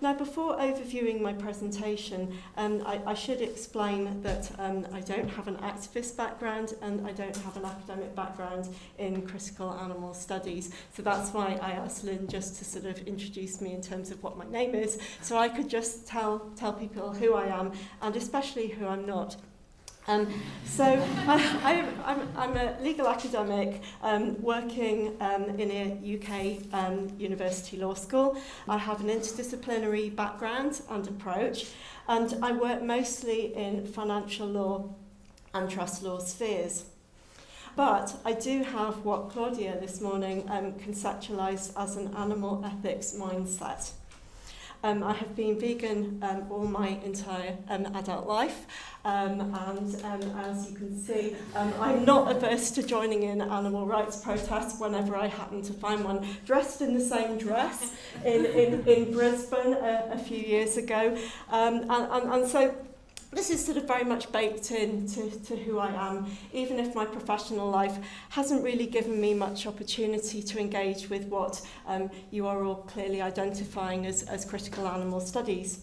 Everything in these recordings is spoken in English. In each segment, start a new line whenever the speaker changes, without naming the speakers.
Now, before overviewing my presentation, I should explain that I don't have an activist background and I don't have an academic background in critical animal studies. So that's why I asked Lynn just to sort of introduce me in terms of what my name is, so I could just tell people who I am and especially who I'm not. I'm a legal academic working in a UK university law school. I have an interdisciplinary background and approach, and I work mostly in financial law and trust law spheres. But I do have what Claudia this morning conceptualised as an animal ethics mindset. I have been vegan all my entire adult life, and as you can see, I'm not averse to joining in animal rights protests whenever I happen to find one, dressed in the same dress in Brisbane a few years ago, and so this is sort of very much baked into who I am, even if my professional life hasn't really given me much opportunity to engage with what you are all clearly identifying as critical animal studies.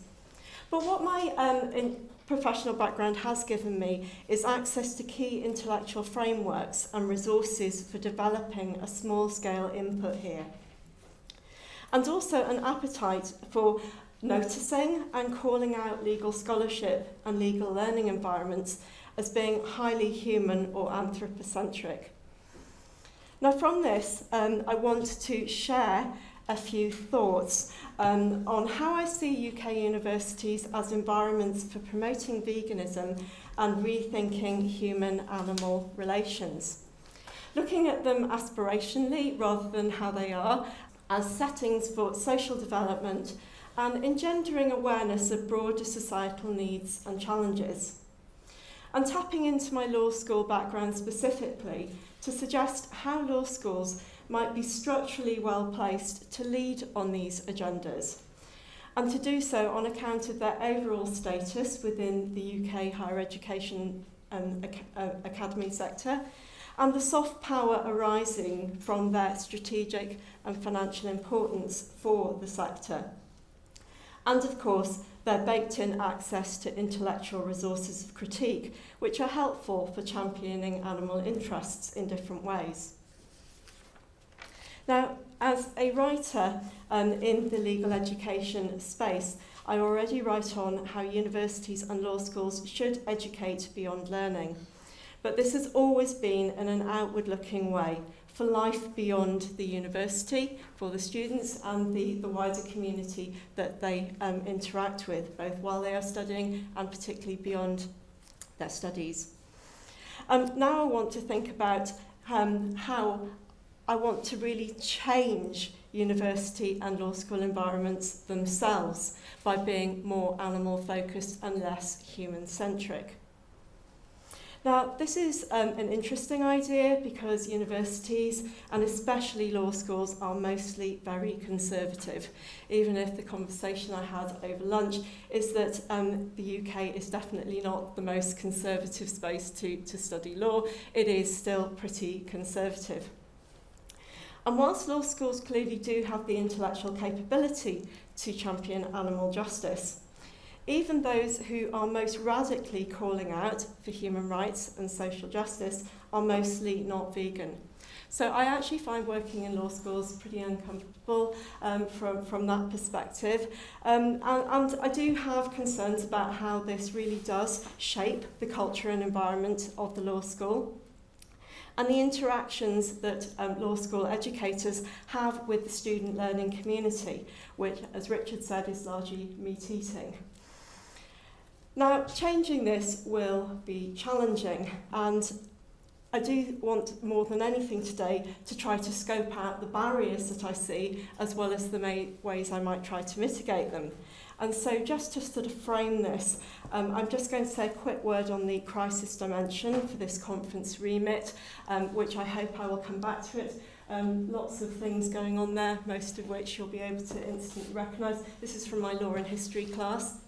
But what my professional background has given me is access to key intellectual frameworks and resources for developing a small-scale input here. And also an appetite for noticing and calling out legal scholarship and legal learning environments as being highly human or anthropocentric. Now from this, I want to share a few thoughts on how I see UK universities as environments for promoting veganism and rethinking human-animal relations. Looking at them aspirationally rather than how they are, as settings for social development and engendering awareness of broader societal needs and challenges. And tapping into my law school background specifically to suggest how law schools might be structurally well placed to lead on these agendas, and to do so on account of their overall status within the UK higher education academy sector, and the soft power arising from their strategic and financial importance for the sector. And of course, their baked-in access to intellectual resources of critique, which are helpful for championing animal interests in different ways. Now, as a writer in the legal education space, I already write on how universities and law schools should educate beyond learning. But this has always been in an outward-looking way, for life beyond the university, for the students and the wider community that they interact with, both while they are studying and particularly beyond their studies. Now I want to think about how I want to really change university and law school environments themselves by being more animal-focused and less human-centric. Now, this is an interesting idea because universities, and especially law schools, are mostly very conservative, even if the conversation I had over lunch is that the UK is definitely not the most conservative space to study law. It is still pretty conservative. And whilst law schools clearly do have the intellectual capability to champion animal justice, even those who are most radically calling out for human rights and social justice are mostly not vegan. So I actually find working in law schools pretty uncomfortable from that perspective. And I do have concerns about how this really does shape the culture and environment of the law school, and the interactions that law school educators have with the student learning community, which, as Richard said, is largely meat-eating. Now, changing this will be challenging, and I do want more than anything today to try to scope out the barriers that I see, as well as the ways I might try to mitigate them. And so just to sort of frame this, I'm just going to say a quick word on the crisis dimension for this conference remit, which I hope I will come back to it. Lots of things going on there, most of which you'll be able to instantly recognise. This is from my law and history class.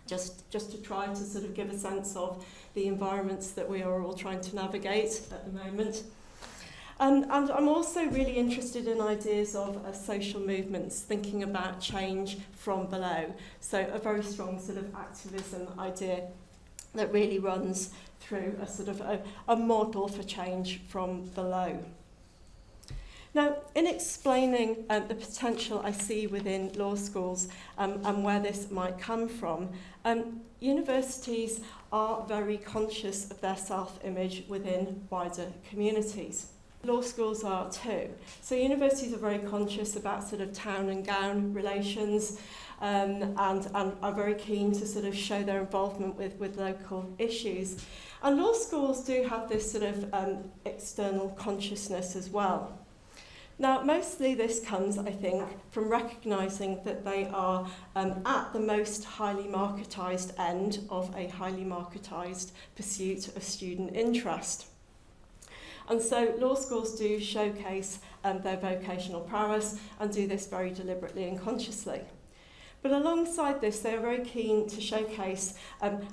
Just to try to sort of give a sense of the environments that we are all trying to navigate at the moment. And I'm also really interested in ideas of social movements, thinking about change from below. So a very strong sort of activism idea that really runs through a sort of a model for change from below. Now, in explaining the potential I see within law schools and where this might come from, universities are very conscious of their self-image within wider communities. Law schools are too. So universities are very conscious about sort of town and gown relations and are very keen to sort of show their involvement with local issues. And law schools do have this sort of external consciousness as well. Now, mostly this comes, I think, from recognising that they are at the most highly marketised end of a highly marketised pursuit of student interest. And so law schools do showcase their vocational prowess and do this very deliberately and consciously. But alongside this, they are very keen to showcase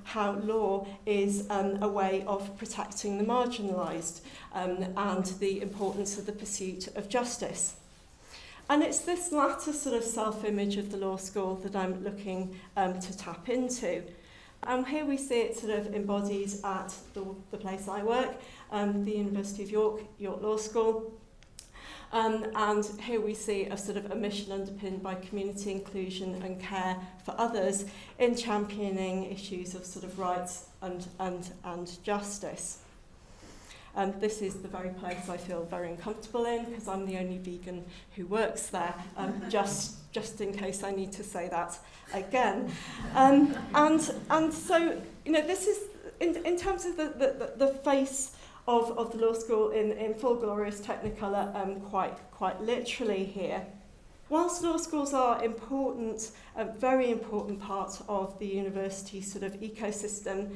how law is a way of protecting the marginalised and the importance of the pursuit of justice. And it's this latter sort of self-image of the law school that I'm looking to tap into. And here we see it sort of embodied at the place I work, the University of York Law School. And here we see a sort of a mission underpinned by community inclusion and care for others in championing issues of sort of rights and justice. And this is the very place I feel very uncomfortable in because I'm the only vegan who works there, just in case I need to say that again. And so, you know, this is, in terms of the face of the law school in full glorious technicolor, quite literally here. Whilst law schools are important, a very important part of the university sort of ecosystem,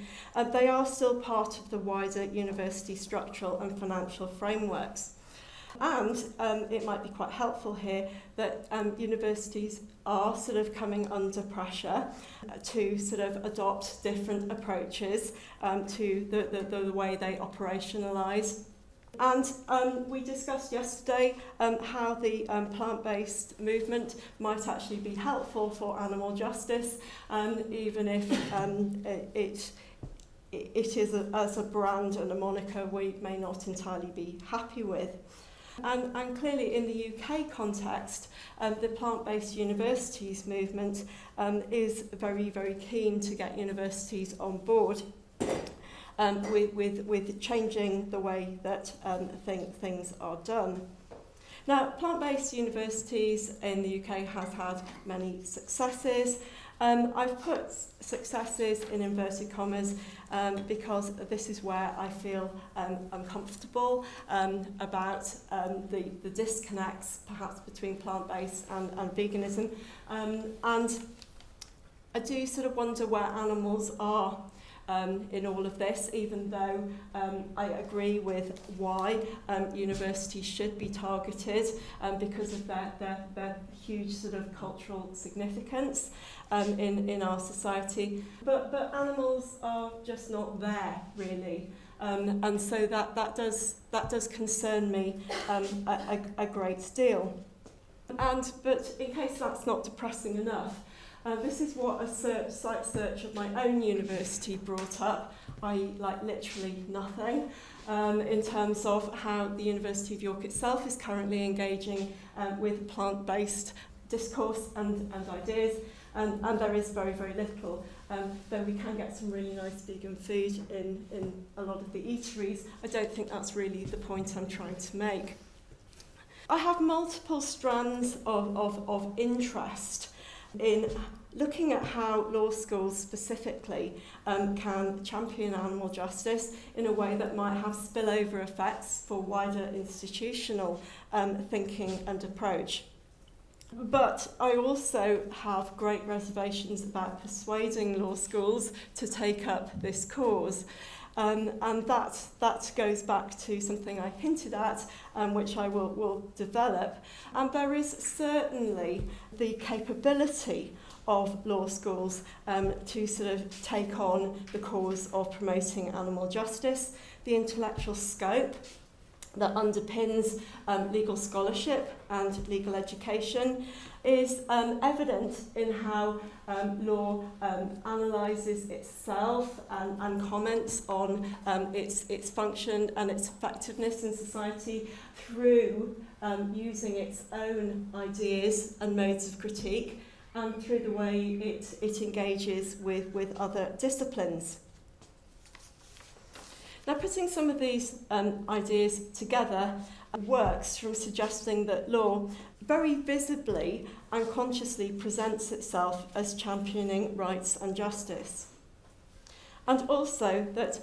they are still part of the wider university structural and financial frameworks. And it might be quite helpful here that universities are sort of coming under pressure to sort of adopt different approaches to the way they operationalise. And we discussed yesterday how the plant-based movement might actually be helpful for animal justice, even if it is as a brand and a moniker we may not entirely be happy with. And clearly in the UK context, the plant-based universities movement is very, very keen to get universities on board with changing the way that things are done. Now, plant-based universities in the UK has had many successes. I've put successes in inverted commas because this is where I feel uncomfortable about the disconnects perhaps between plant-based and veganism. And I do sort of wonder where animals are in all of this, even though I agree with why universities should be targeted because of their huge sort of cultural significance in our society. But animals are just not there, really. And so that does concern me a great deal. But in case that's not depressing enough, this is what a site search of my own university brought up, i.e. like literally nothing, in terms of how the University of York itself is currently engaging with plant-based discourse and ideas, and there is very, very little, though we can get some really nice vegan food in a lot of the eateries. I don't think that's really the point I'm trying to make. I have multiple strands of interest in looking at how law schools specifically can champion animal justice in a way that might have spillover effects for wider institutional thinking and approach. But I also have great reservations about persuading law schools to take up this cause. And that goes back to something I hinted at, which I will develop. And there is certainly the capability of law schools to sort of take on the cause of promoting animal justice, the intellectual scope, that underpins legal scholarship and legal education is evident in how law analyses itself and comments on its function and its effectiveness in society through using its own ideas and modes of critique and through the way it engages with other disciplines. Now, putting some of these ideas together works from suggesting that law very visibly and consciously presents itself as championing rights and justice. And also that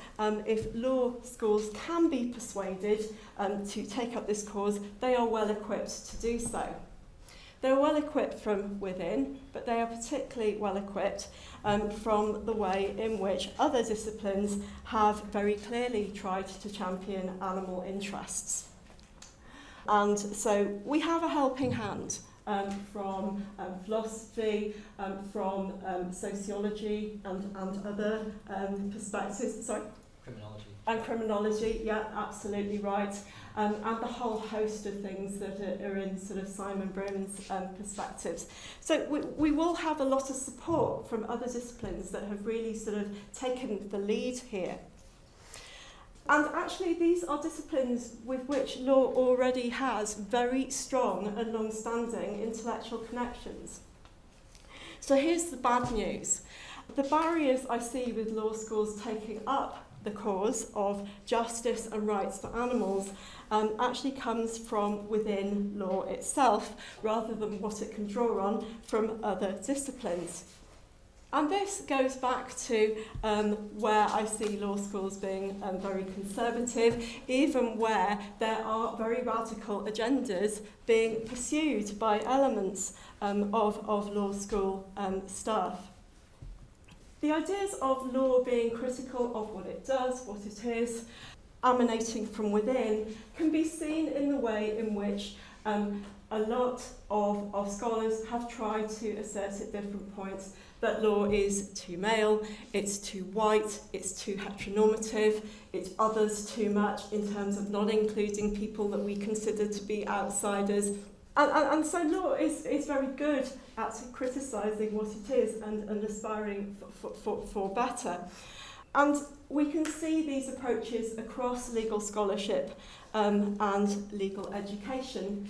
if law schools can be persuaded to take up this cause, they are well equipped to do so. They're well equipped from within, but they are particularly well equipped from the way in which other disciplines have very clearly tried to champion animal interests. And so we have a helping hand from philosophy, from sociology and other perspectives. Sorry?
Criminology.
And criminology, yeah, absolutely right. And the whole host of things that are in sort of Simon Brown's perspectives. So we will have a lot of support from other disciplines that have really sort of taken the lead here. And actually these are disciplines with which law already has very strong and long-standing intellectual connections. So here's the bad news. The barriers I see with law schools taking up the cause of justice and rights for animals actually comes from within law itself rather than what it can draw on from other disciplines. And this goes back to where I see law schools being very conservative, even where there are very radical agendas being pursued by elements of law school staff. The ideas of law being critical of what it does, what it is, emanating from within, can be seen in the way in which a lot of scholars have tried to assert at different points that law is too male, it's too white, it's too heteronormative, it others too much in terms of not including people that we consider to be outsiders. And so law is very good at criticising what it is and aspiring for better. And we can see these approaches across legal scholarship and legal education.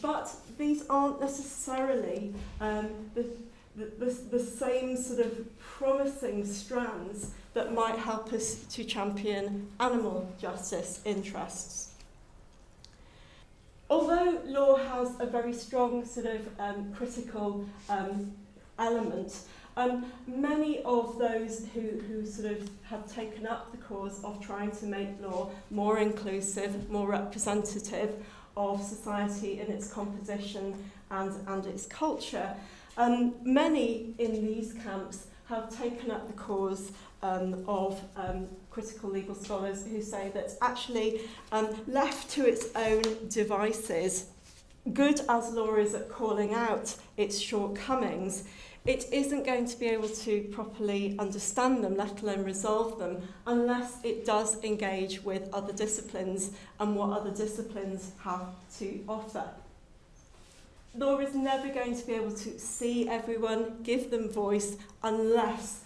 But these aren't necessarily the same sort of promising strands that might help us to champion animal justice interests. Although law has a very strong sort of critical element, many of those who sort of have taken up the cause of trying to make law more inclusive, more representative of society in its composition and its culture, many in these camps have taken up the cause of critical legal scholars who say that actually, left to its own devices, good as law is at calling out its shortcomings, it isn't going to be able to properly understand them, let alone resolve them, unless it does engage with other disciplines and what other disciplines have to offer. Law is never going to be able to see everyone, give them voice, unless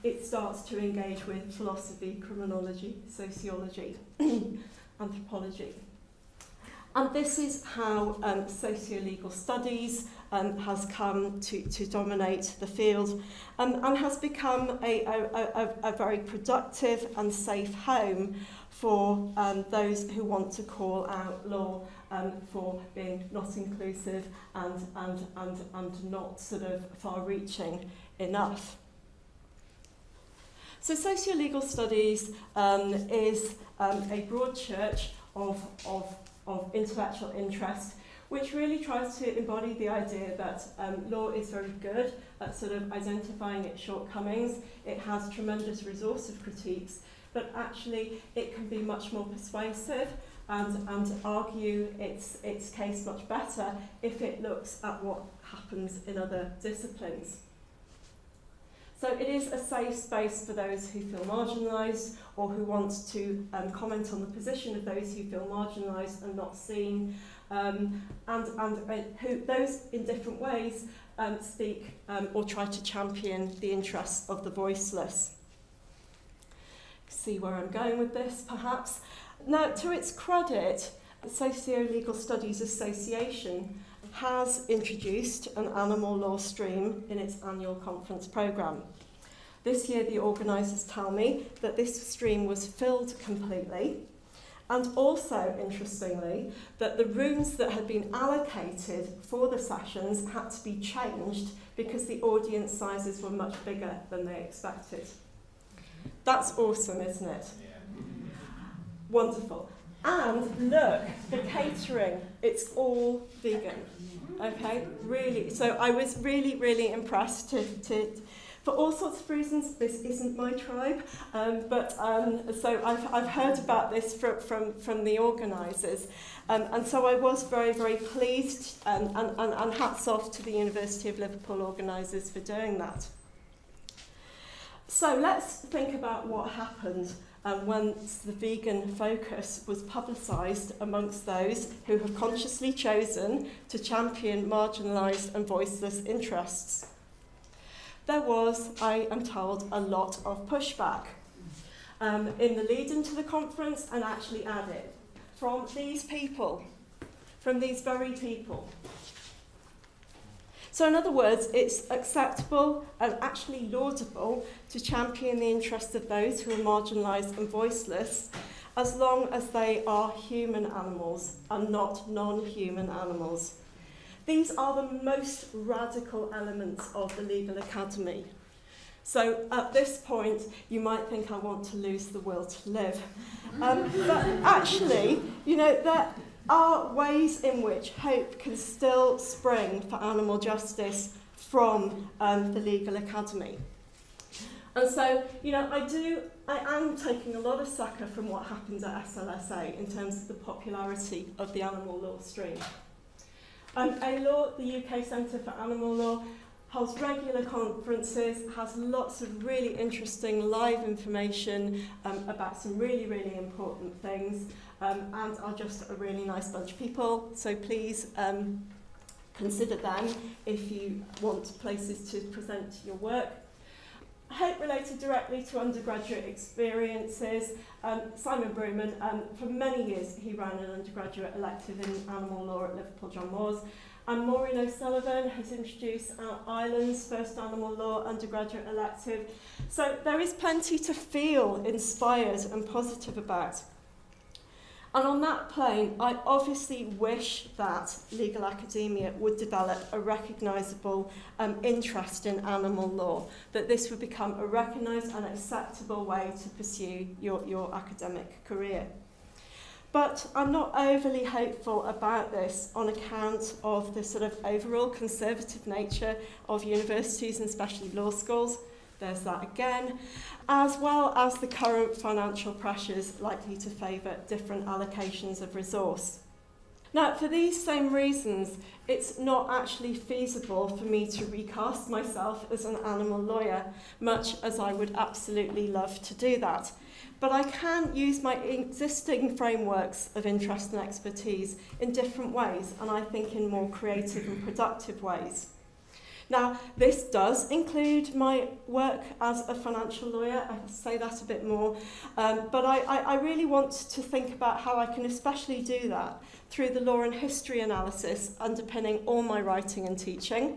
it starts to engage with philosophy, criminology, sociology, anthropology. And this is how socio-legal studies has come to dominate the field and has become a very productive and safe home for those who want to call out law for being not inclusive and not sort of far-reaching enough. So socio-legal studies is a broad church of intellectual interest, which really tries to embody the idea that law is very good at sort of identifying its shortcomings. It has tremendous resource of critiques, but actually it can be much more persuasive and argue its case much better if it looks at what happens in other disciplines. So it is a safe space for those who feel marginalised or who want to comment on the position of those who feel marginalised and not seen, and who those in different ways speak or try to champion the interests of the voiceless. See where I'm going with this, perhaps. Now, to its credit, the Socio-Legal Studies Association has introduced an animal law stream in its annual conference programme. This year, the organisers tell me that this stream was filled completely, and also, interestingly, that the rooms that had been allocated for the sessions had to be changed because the audience sizes were much bigger than they expected. That's awesome, isn't it? Yeah. Wonderful. And look, the catering, it's all vegan. Okay, really. So I was really, really impressed for all sorts of reasons. This isn't my tribe, so I've heard about this from the organisers, and so I was very, very pleased, and hats off to the University of Liverpool organisers for doing that. So let's think about what happened once the vegan focus was publicised amongst those who have consciously chosen to champion marginalised and voiceless interests. There was, I am told, a lot of pushback in the lead into the conference and actually added from these people, from these very people. So in other words, it's acceptable and actually laudable to champion the interests of those who are marginalised and voiceless, as long as they are human animals and not non-human animals. These are the most radical elements of the Legal Academy. So at this point, you might think I want to lose the will to live. But actually, there are ways in which hope can still spring for animal justice from the Legal Academy. And so, I am taking a lot of succor from what happens at SLSA in terms of the popularity of the animal law stream. A-Law, the UK Centre for Animal Law, holds regular conferences, has lots of really interesting live information about some really, really important things, and are just a really nice bunch of people. So please consider them if you want places to present your work. Hope related directly to undergraduate experiences. Simon Brewman, for many years he ran an undergraduate elective in animal law at Liverpool John Moores. And Maureen O'Sullivan has introduced Ireland's first animal law undergraduate elective. So there is plenty to feel inspired and positive about. And on that plane, I obviously wish that legal academia would develop a recognisable interest in animal law, that this would become a recognised and acceptable way to pursue your academic career. But I'm not overly hopeful about this on account of the sort of overall conservative nature of universities and especially law schools. There's that again, as well as the current financial pressures likely to favour different allocations of resource. Now, for these same reasons, it's not actually feasible for me to recast myself as an animal lawyer, much as I would absolutely love to do that. But I can use my existing frameworks of interest and expertise in different ways, and I think in more creative and productive ways. Now, this does include my work as a financial lawyer. I can say that a bit more. But I really want to think about how I can especially do that through the law and history analysis underpinning all my writing and teaching,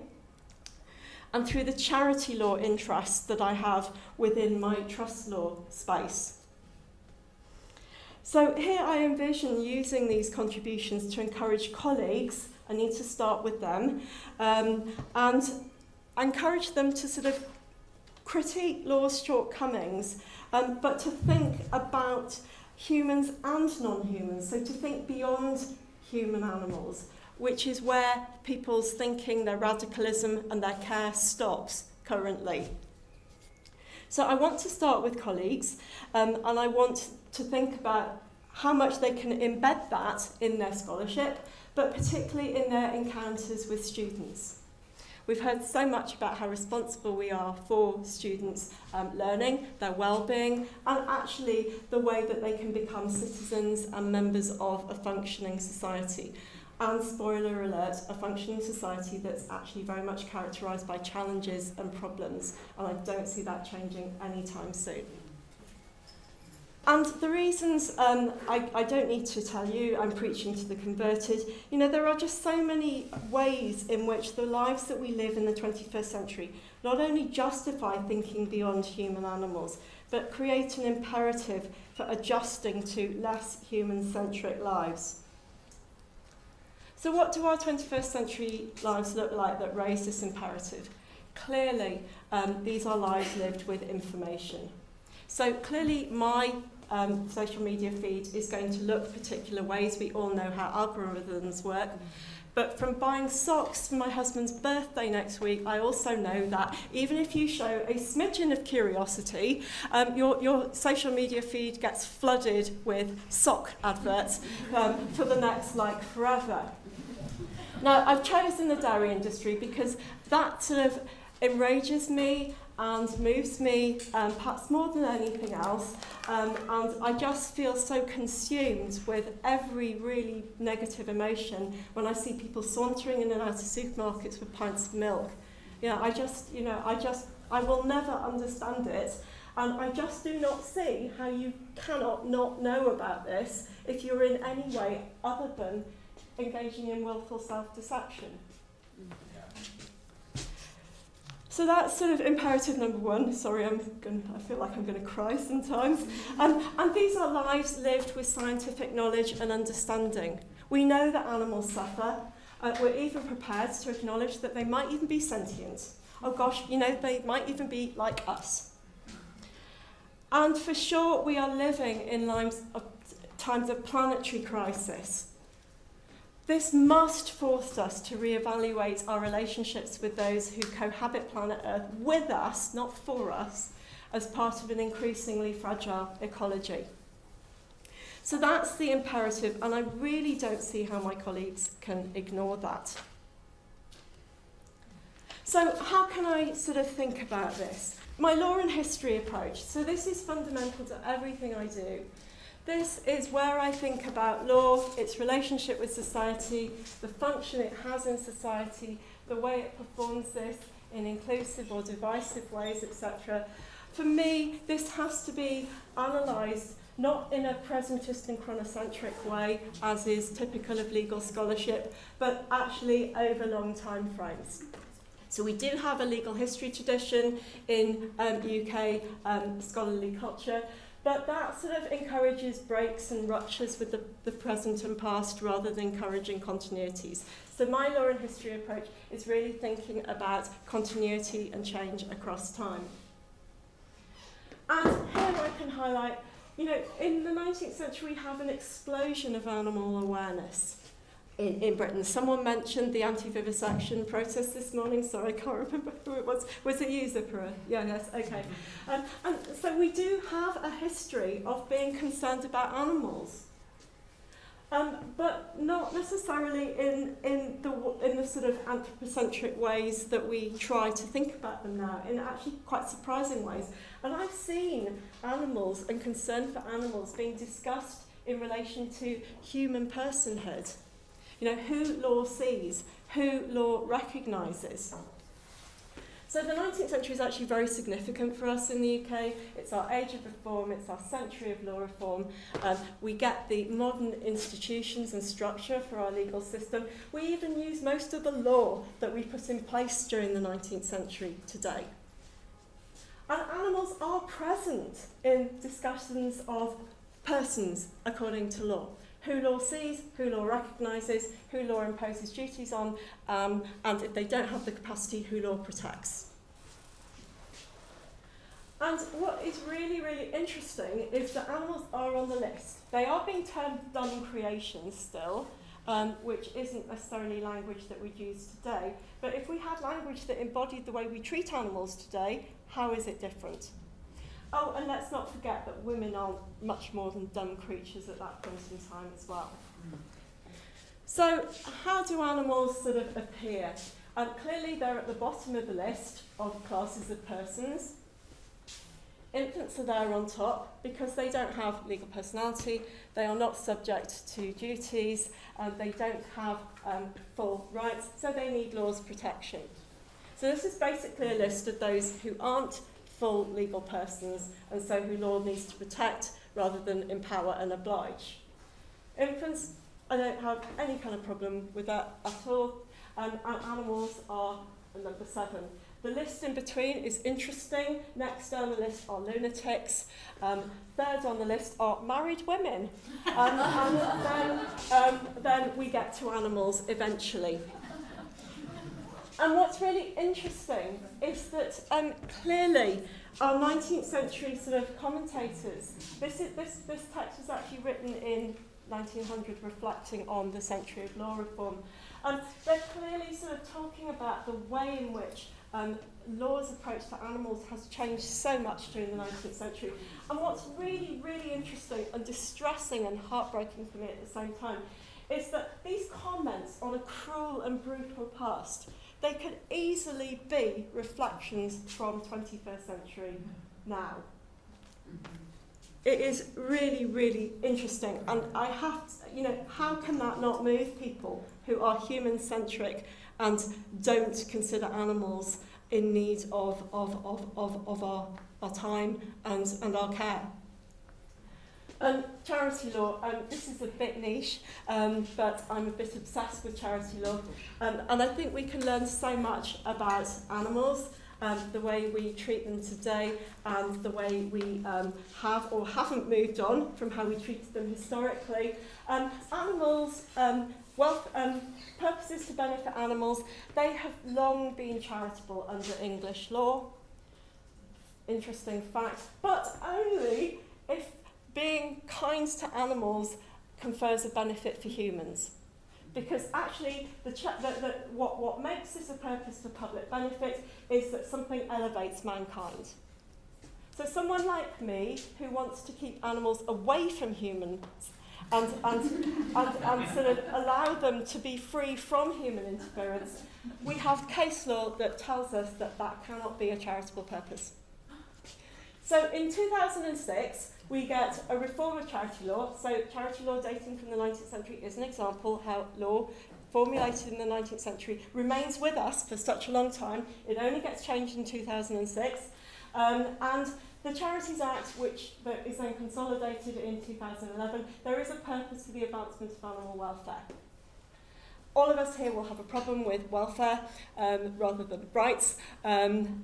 and through the charity law interests that I have within my trust law space. So here I envision using these contributions to encourage colleagues, I need to start with them, and encourage them to sort of critique law's shortcomings, but to think about humans and non-humans, so to think beyond human animals, which is where people's thinking, their radicalism and their care stops currently. So I want to start with colleagues, and I want to think about how much they can embed that in their scholarship, but particularly in their encounters with students. We've heard so much about how responsible we are for students' learning, their well-being, and actually the way that they can become citizens and members of a functioning society. And spoiler alert, a functioning society that's actually very much characterised by challenges and problems, and I don't see that changing anytime soon. And the reasons, I don't need to tell you, I'm preaching to the converted. You know, there are just so many ways in which the lives that we live in the 21st century not only justify thinking beyond human animals, but create an imperative for adjusting to less human-centric lives. So what do our 21st century lives look like that raise this imperative? Clearly, these are lives lived with information. So clearly my social media feed is going to look particular ways. We all know how algorithms work. But from buying socks for my husband's birthday next week, I also know that even if you show a smidgen of curiosity, your social media feed gets flooded with sock adverts for the next, forever. Now, I've chosen the dairy industry because that sort of enrages me and moves me, perhaps more than anything else, and I just feel so consumed with every really negative emotion when I see people sauntering in and out of supermarkets with pints of milk. I will never understand it, and I just do not see how you cannot not know about this if you're in any way other than engaging in willful self-deception. So that's sort of imperative number one. Sorry, I feel like I'm going to cry sometimes. And these are lives lived with scientific knowledge and understanding. We know that animals suffer. We're even prepared to acknowledge that they might even be sentient. Oh gosh, they might even be like us. And for sure, we are living in times of planetary crisis. This must force us to reevaluate our relationships with those who cohabit planet Earth with us, not for us, as part of an increasingly fragile ecology. So that's the imperative, and I really don't see how my colleagues can ignore that. So how can I sort of think about this? My law and history approach. So this is fundamental to everything I do. This is where I think about law, its relationship with society, the function it has in society, the way it performs this in inclusive or divisive ways, etc. For me, this has to be analysed not in a presentist and chronocentric way, as is typical of legal scholarship, but actually over long time frames. So we do have a legal history tradition in UK scholarly culture, but that sort of encourages breaks and ruptures with the present and past rather than encouraging continuities. So my law and history approach is really thinking about continuity and change across time. And here I can highlight, in the 19th century we have an explosion of animal awareness in Britain. Someone mentioned the anti-vivisection protest this morning. Sorry, I can't remember who it was. Was it you, Zipporah? Yeah, yes, okay. And so we do have a history of being concerned about animals, but not necessarily in the sort of anthropocentric ways that we try to think about them now, in actually quite surprising ways. And I've seen animals and concern for animals being discussed in relation to human personhood. Who law sees, who law recognises. So the 19th century is actually very significant for us in the UK. It's our age of reform, it's our century of law reform. We get the modern institutions and structure for our legal system. We even use most of the law that we put in place during the 19th century today. And animals are present in discussions of persons according to law. Who law sees, who law recognises, who law imposes duties on, and if they don't have the capacity, who law protects. And what is really, really interesting is that animals are on the list. They are being termed dumb creations still, which isn't necessarily language that we'd use today. But if we had language that embodied the way we treat animals today, how is it different? Oh, and let's not forget that women are much more than dumb creatures at that point in time as well. So how do animals sort of appear? And clearly they're at the bottom of the list of classes of persons. Infants are there on top because they don't have legal personality, they are not subject to duties, and they don't have full rights, so they need law's protection. So this is basically a list of those who aren't full legal persons, and so who law needs to protect rather than empower and oblige. Infants, I don't have any kind of problem with that at all, and animals are number 7. The list in between is interesting. Next down the list are lunatics. Third on the list are married women. And then we get to animals eventually. And what's really interesting is that clearly our 19th century sort of commentators, this text was actually written in 1900 reflecting on the century of law reform. And they're clearly sort of talking about the way in which law's approach to animals has changed so much during the 19th century. And what's really, really interesting and distressing and heartbreaking for me at the same time is that these comments on a cruel and brutal past, they could easily be reflections from 21st century now. It is really, really interesting. And I have to, how can that not move people who are human-centric and don't consider animals in need of our time and our care? Charity law, this is a bit niche, but I'm a bit obsessed with charity law. And I think we can learn so much about animals, the way we treat them today, and the way we have or haven't moved on from how we treated them historically. Animals, purposes to benefit animals, they have long been charitable under English law. Interesting fact, but only if being kind to animals confers a benefit for humans. Because actually, what makes this a purpose for public benefit is that something elevates mankind. So someone like me, who wants to keep animals away from humans and sort of allow them to be free from human interference, we have case law that tells us that that cannot be a charitable purpose. So in 2006, we get a reform of charity law. So charity law dating from the 19th century is an example how law formulated in the 19th century remains with us for such a long time. It only gets changed in 2006. And the Charities Act, which is then consolidated in 2011, there is a purpose for the advancement of animal welfare. All of us here will have a problem with welfare rather than rights, and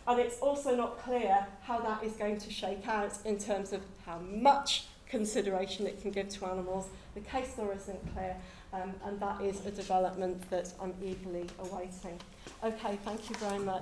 it's also not clear how that is going to shake out in terms of how much consideration it can give to animals. The case law isn't clear, and that is a development that I'm eagerly awaiting. Okay, thank you very much.